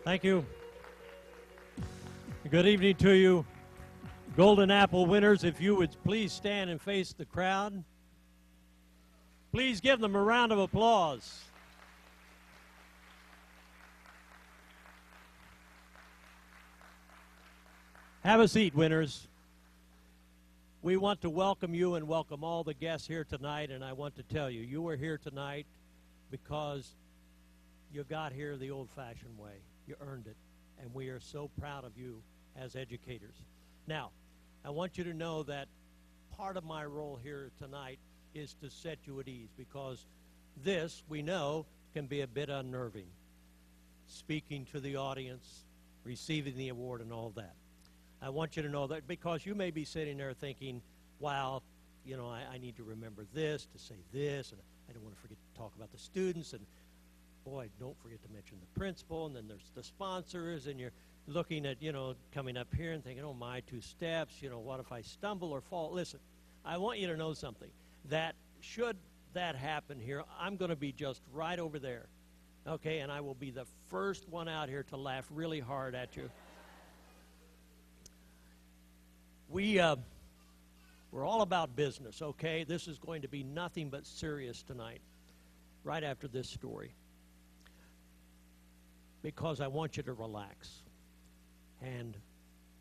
Thank you. Good evening to you. Golden Apple winners, if you would please stand and face the crowd. Please give them a round of applause. Have a seat, winners. We want to welcome you and welcome all the guests here tonight, and I want to tell you, you are here tonight because you got here the old-fashioned way. You earned it, and we are so proud of you as educators. Now, I want you to know that part of my role here tonight is to set you at ease, because this, we know, can be a bit unnerving. Speaking to the audience, receiving the award, and all that. I want you to know that because you may be sitting there thinking, wow, you know, I need to remember this, to say this, and I don't want to forget to talk about the students, and boy, don't forget to mention the principal, and then there's the sponsors, and you're looking at, you know, coming up here and thinking, oh, my 2 steps, you know, what if I stumble or fall? Listen, I want you to know something, that should that happen here, I'm going to be just right over there, okay, and I will be the first one out here to laugh really hard at you. We're all about business, okay? This is going to be nothing but serious tonight, right after this story, because I want you to relax. And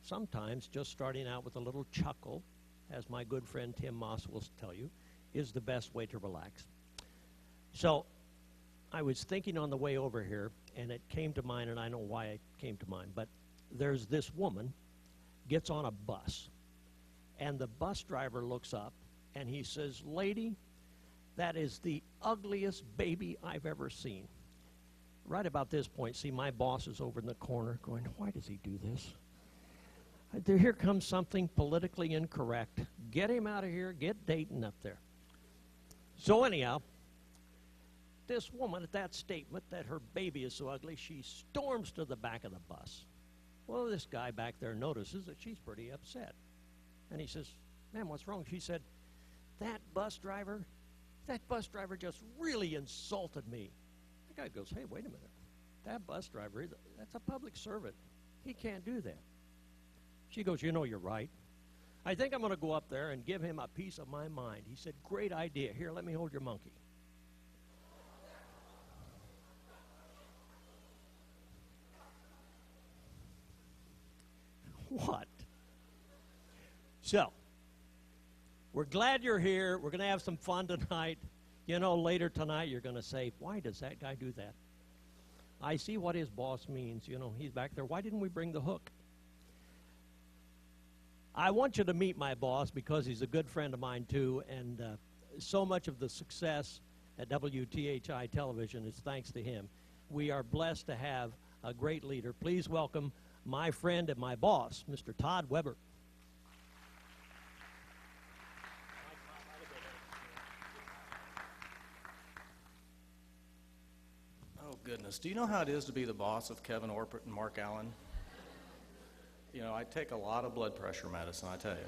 sometimes just starting out with a little chuckle, as my good friend Tim Moss will tell you, is the best way to relax. So I was thinking on the way over here, and it came to mind, and I know why it came to mind, but there's this woman gets on a bus, and the bus driver looks up, and he says, lady, that is the ugliest baby I've ever seen. Right about this point, see, my boss is over in the corner going, why does he do this? Here comes something politically incorrect. Get him out of here. Get Dayton up there. So anyhow, this woman at that statement that her baby is so ugly, she storms to the back of the bus. Well, this guy back there notices that she's pretty upset. And he says, ma'am, what's wrong? She said, that bus driver just really insulted me. The guy goes, hey, wait a minute. That bus driver, that's a public servant. He can't do that. She goes, you know, you're right. I think I'm going to go up there and give him a piece of my mind. He said, great idea. Here, let me hold your monkey. What? So, we're glad you're here. We're going to have some fun tonight. You know, later tonight you're going to say, why does that guy do that? I see what his boss means. You know, he's back there. Why didn't we bring the hook? I want you to meet my boss because he's a good friend of mine too, and so much of the success at WTHI television is thanks to him. We are blessed to have a great leader. Please welcome my friend and my boss, Mr. Todd Weber. Oh, goodness. Do you know how it is to be the boss of Kevin Orpert and Mark Allen? You know, I take a lot of blood pressure medicine, I tell you.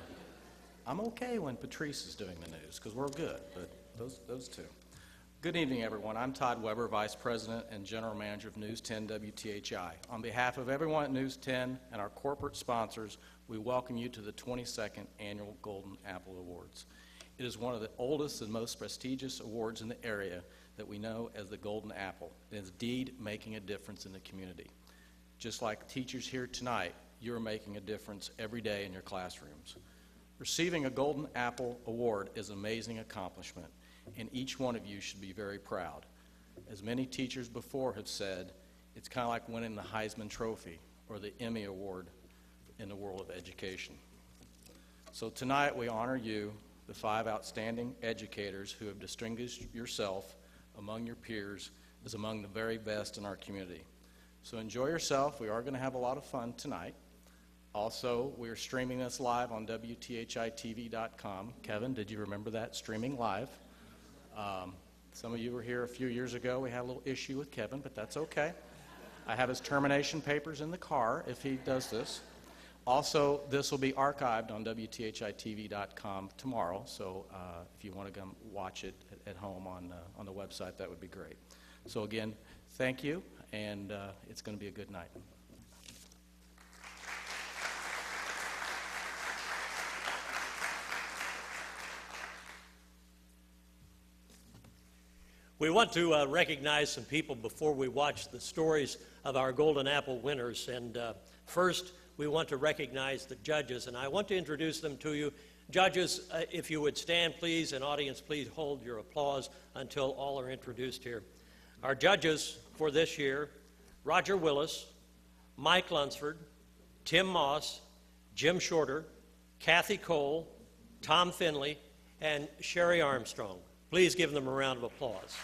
I'm okay when Patrice is doing the news, because we're good, but those two. Good evening, everyone. I'm Todd Weber, Vice President and General Manager of News 10 WTHI. On behalf of everyone at News 10 and our corporate sponsors, we welcome you to the 22nd Annual Golden Apple Awards. It is one of the oldest and most prestigious awards in the area that we know as the Golden Apple. It is indeed making a difference in the community. Just like teachers here tonight, you're making a difference every day in your classrooms. Receiving a Golden Apple Award is an amazing accomplishment, and each one of you should be very proud. As many teachers before have said, it's kind of like winning the Heisman Trophy or the Emmy Award in the world of education. So tonight we honor you, the 5 outstanding educators who have distinguished yourself among your peers as among the very best in our community. So enjoy yourself. We are going to have a lot of fun tonight. Also, we are streaming this live on WTHI-TV.com. Kevin, did you remember that? Streaming live. Some of you were here a few years ago. We had a little issue with Kevin, but that's okay. I have his termination papers in the car if he does this. Also, this will be archived on WTHI-TV.com tomorrow, so if you want to come watch it at home on the website, that would be great. So again, thank you, and it's going to be a good night. We want to recognize some people before we watch the stories of our Golden Apple winners. And first, we want to recognize the judges, and I want to introduce them to you. Judges, if you would stand, please, and audience, please hold your applause until all are introduced here. Our judges for this year: Roger Willis, Mike Lunsford, Tim Moss, Jim Shorter, Kathy Cole, Tom Finley, and Sherry Armstrong. Please give them a round of applause.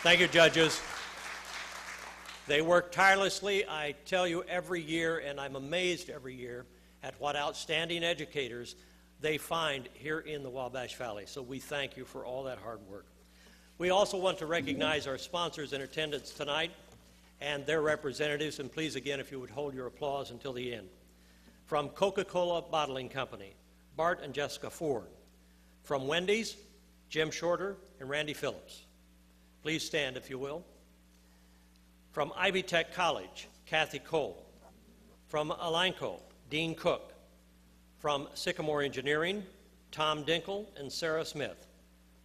Thank you, judges. They work tirelessly, I tell you, every year, and I'm amazed every year at what outstanding educators they find here in the Wabash Valley. So we thank you for all that hard work. We also want to recognize our sponsors in attendance tonight and their representatives, and please, again, if you would hold your applause until the end. From Coca-Cola Bottling Company, Bart and Jessica Ford. From Wendy's, Jim Shorter and Randy Phillips. Please stand, if you will. From Ivy Tech College, Kathy Cole. From Alanco, Dean Cook. From Sycamore Engineering, Tom Dinkle and Sarah Smith.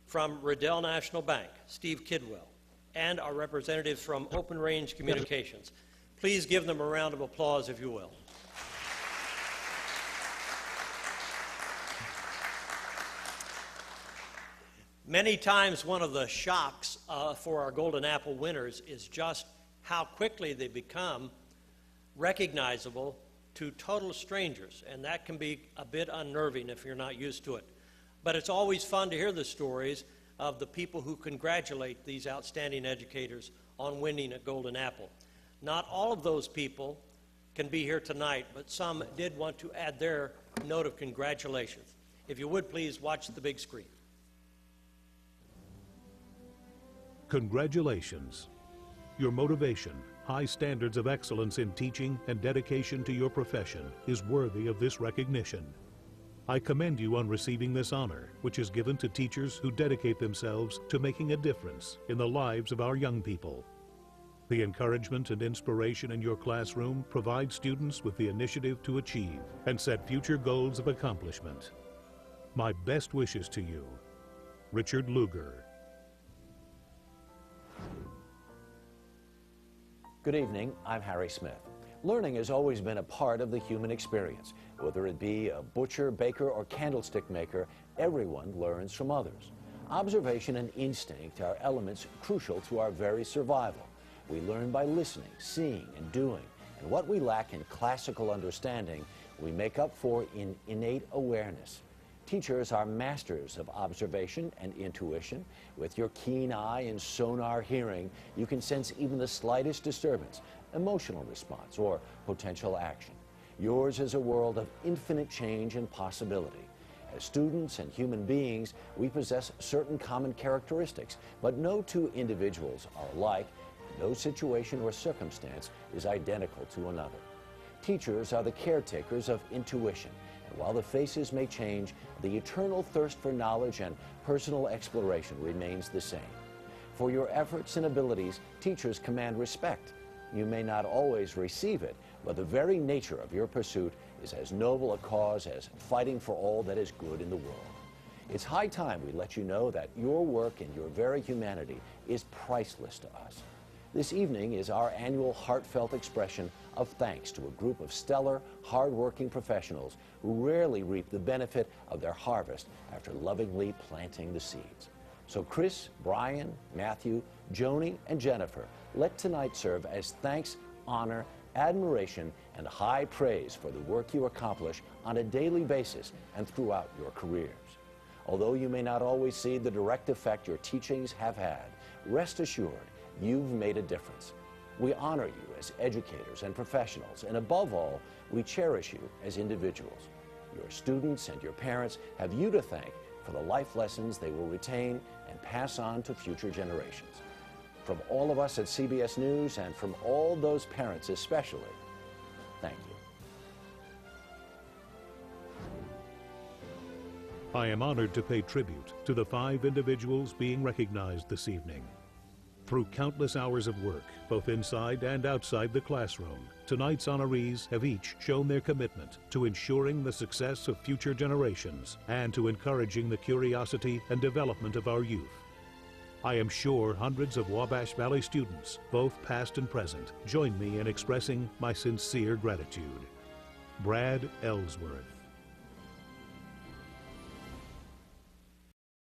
From Riddell National Bank, Steve Kidwell. And our representatives from Open Range Communications. Please give them a round of applause, if you will. Many times one of the shocks for our Golden Apple winners is just how quickly they become recognizable to total strangers, and that can be a bit unnerving if you're not used to it. But it's always fun to hear the stories of the people who congratulate these outstanding educators on winning a Golden Apple. Not all of those people can be here tonight, but some did want to add their note of congratulations. If you would, please watch the big screen. Congratulations. Your motivation, high standards of excellence in teaching, and dedication to your profession is worthy of this recognition. I commend you on receiving this honor, which is given to teachers who dedicate themselves to making a difference in the lives of our young people. The encouragement and inspiration in your classroom provide students with the initiative to achieve and set future goals of accomplishment. My best wishes to you, Richard Luger. Good evening, I'm Harry Smith. Learning has always been a part of the human experience. Whether it be a butcher, baker, or candlestick maker, everyone learns from others. Observation and instinct are elements crucial to our very survival. We learn by listening, seeing, and doing, and what we lack in classical understanding, we make up for in innate awareness. Teachers are masters of observation and intuition. With your keen eye and sonar hearing, you can sense even the slightest disturbance, emotional response, or potential action. Yours is a world of infinite change and possibility. As students and human beings, we possess certain common characteristics, but no two individuals are alike, and no situation or circumstance is identical to another. Teachers are the caretakers of intuition. While the faces may change, the eternal thirst for knowledge and personal exploration remains the same. For your efforts and abilities, teachers command respect. You may not always receive it, but the very nature of your pursuit is as noble a cause as fighting for all that is good in the world. It's high time we let you know that your work and your very humanity is priceless to us. This evening is our annual heartfelt expression of thanks to a group of stellar, hard-working professionals who rarely reap the benefit of their harvest after lovingly planting the seeds. So Chris, Brian, Matthew, Joni, and Jennifer, let tonight serve as thanks, honor, admiration, and high praise for the work you accomplish on a daily basis and throughout your careers. Although you may not always see the direct effect your teachings have had, rest assured, you've made a difference. We honor you as educators and professionals, and above all, we cherish you as individuals. Your students and your parents have you to thank for the life lessons they will retain and pass on to future generations. From all of us at CBS News and from all those parents especially, thank you. I am honored to pay tribute to the 5 individuals being recognized this evening. Through countless hours of work, both inside and outside the classroom, tonight's honorees have each shown their commitment to ensuring the success of future generations and to encouraging the curiosity and development of our youth. I am sure hundreds of Wabash Valley students, both past and present, join me in expressing my sincere gratitude. Brad Ellsworth.